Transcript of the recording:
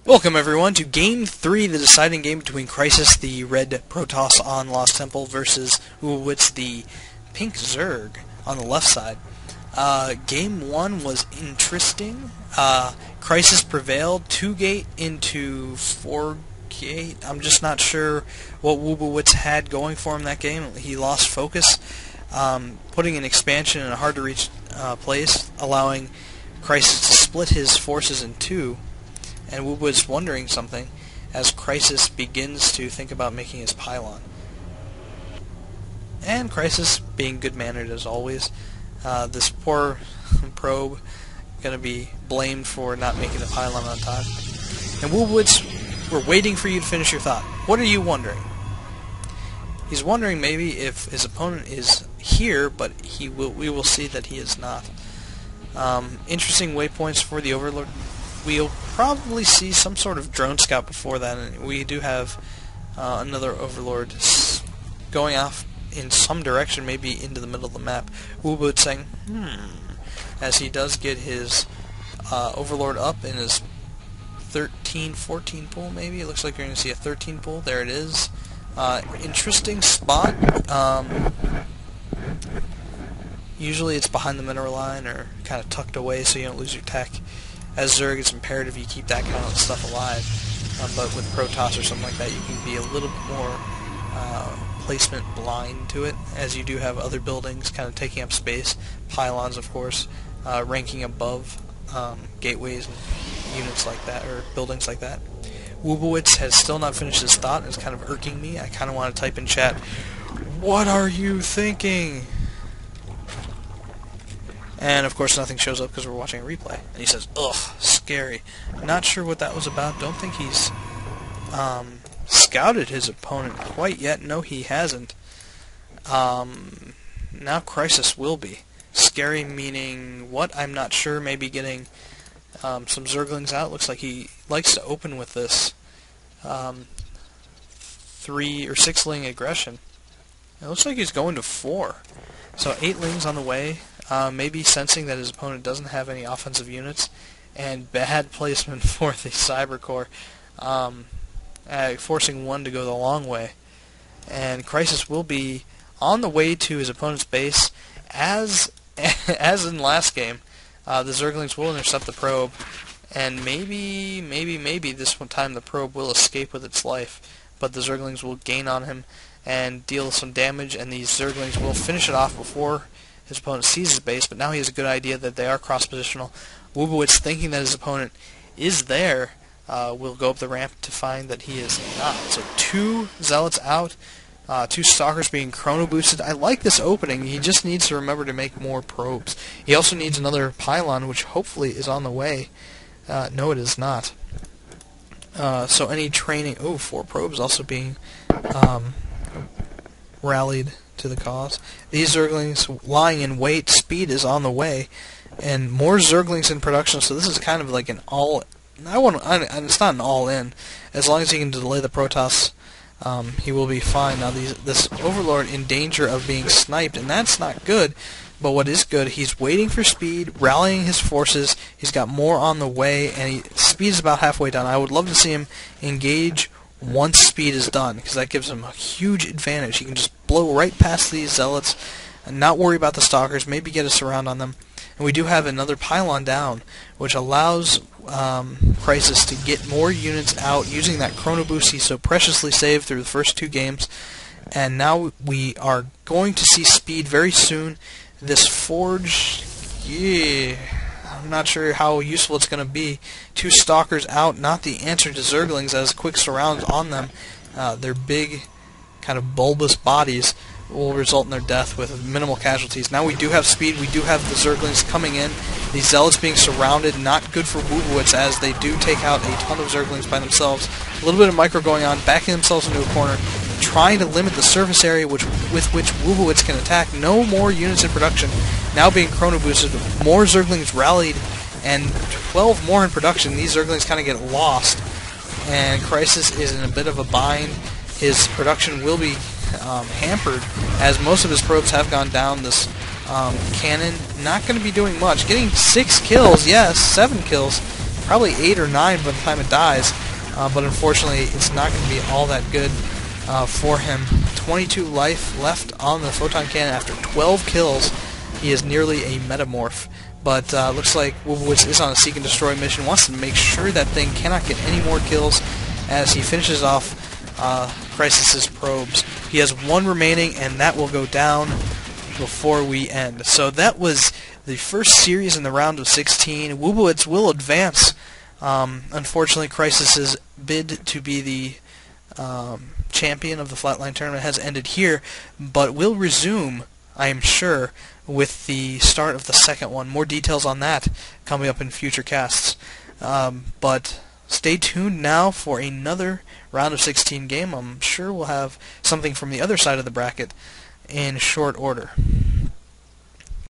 Welcome everyone to Game 3, the deciding game between Crisis, the red Protoss on Lost Temple, versus Woobowiz, the pink Zerg on the left side. Game 1 was interesting. Crisis prevailed 2-gate into 4-gate. I'm just not sure what Woobowiz had going for him that game. He lost focus, putting an expansion in a hard-to-reach place, allowing Crisis to split his forces in two. And Woobowiz wondering something as Crisis begins to think about making his pylon. And Crisis, being good-mannered as always, this poor probe going to be blamed for not making the pylon on time. And Woobowiz, we're waiting for you to finish your thought. What are you wondering? He's wondering maybe if his opponent is here, but we will see that he is not. Interesting waypoints for the Overlord. We'll probably see some sort of drone scout before that, and we do have another Overlord going off in some direction, maybe into the middle of the map. Woobowiz saying, as he does get his Overlord up in his 13-14 pool, maybe. It looks like you're going to see a 13 pool. There it is. Interesting spot. Usually it's behind the mineral line or kind of tucked away so you don't lose your tech. As Zerg, it's imperative you keep that kind of stuff alive, but with Protoss or something like that, you can be a little bit more placement blind to it, as you do have other buildings kind of taking up space, pylons, of course, ranking above gateways and units like that, or buildings like that. Woobowiz has still not finished his thought, and it's kind of irking me. I kind of want to type in chat, "What are you thinking?" And of course nothing shows up because we're watching a replay. And he says, "Ugh, scary." Not sure what that was about. Don't think he's scouted his opponent quite yet. No, he hasn't. Now Crisis will be. Scary meaning what? I'm not sure. Maybe getting some Zerglings out. Looks like he likes to open with this 3 or 6-ling aggression. It looks like he's going to 4. So 8-lings on the way. Maybe sensing that his opponent doesn't have any offensive units, and bad placement for the Cyber Core, forcing one to go the long way. And Crisis will be on the way to his opponent's base, as in last game. The Zerglings will intercept the probe, and maybe this one time the probe will escape with its life, but the Zerglings will gain on him and deal some damage, and these Zerglings will finish it off before his opponent sees his base, but now he has a good idea that they are cross-positional. Woobowiz, thinking that his opponent is there, will go up the ramp to find that he is not. So 2 Zealots out, 2 Stalkers being chrono-boosted. I like this opening. He just needs to remember to make more probes. He also needs another pylon, which hopefully is on the way. No, it is not. So any training... Oh, 4 probes also being rallied to the cause. These Zerglings lying in wait. Speed is on the way, and more Zerglings in production. So this is kind of like an all. It's not an all-in. As long as he can delay the Protoss, he will be fine. Now this Overlord in danger of being sniped, and that's not good. But what is good, he's waiting for speed, rallying his forces. He's got more on the way, and speed is about halfway done. I would love to see him engage once speed is done, because that gives him a huge advantage. He can just blow right past these Zealots and not worry about the Stalkers, maybe get a surround on them. And we do have another pylon down, which allows Crisis to get more units out using that chrono boost he so preciously saved through the first 2 games. And now we are going to see speed very soon. This forge, yeah, I'm not sure how useful it's going to be. 2 Stalkers out, not the answer to Zerglings, as quick surrounds on them. Their big, kind of bulbous bodies will result in their death with minimal casualties. Now we do have speed, we do have the Zerglings coming in. These Zealots being surrounded, not good for Woobowiz, as they do take out a ton of Zerglings by themselves. A little bit of micro going on, backing themselves into a corner, trying to limit the surface area with which Woobowiz can attack. No more units in production, now being chrono boosted. More Zerglings rallied, and 12 more in production. These Zerglings kind of get lost, and Crisis is in a bit of a bind. His production will be hampered, as most of his probes have gone down. This cannon not going to be doing much. Getting 6 kills, yes, 7 kills, probably 8 or 9 by the time it dies, but unfortunately it's not going to be all that good for him. 22 life left on the photon cannon after 12 kills. He is nearly a metamorph. But looks like Woobowiz is on a seek and destroy mission, wants to make sure that thing cannot get any more kills as he finishes off Crysis's probes. He has 1 remaining, and that will go down before we end. So that was the first series in the round of 16. Woobowiz will advance. Unfortunately, Crysis's bid to be the champion of the Flatline tournament has ended here, but will resume, I am sure, with the start of the second one. More details on that coming up in future casts. But stay tuned now for another round of 16 game. I'm sure we'll have something from the other side of the bracket in short order.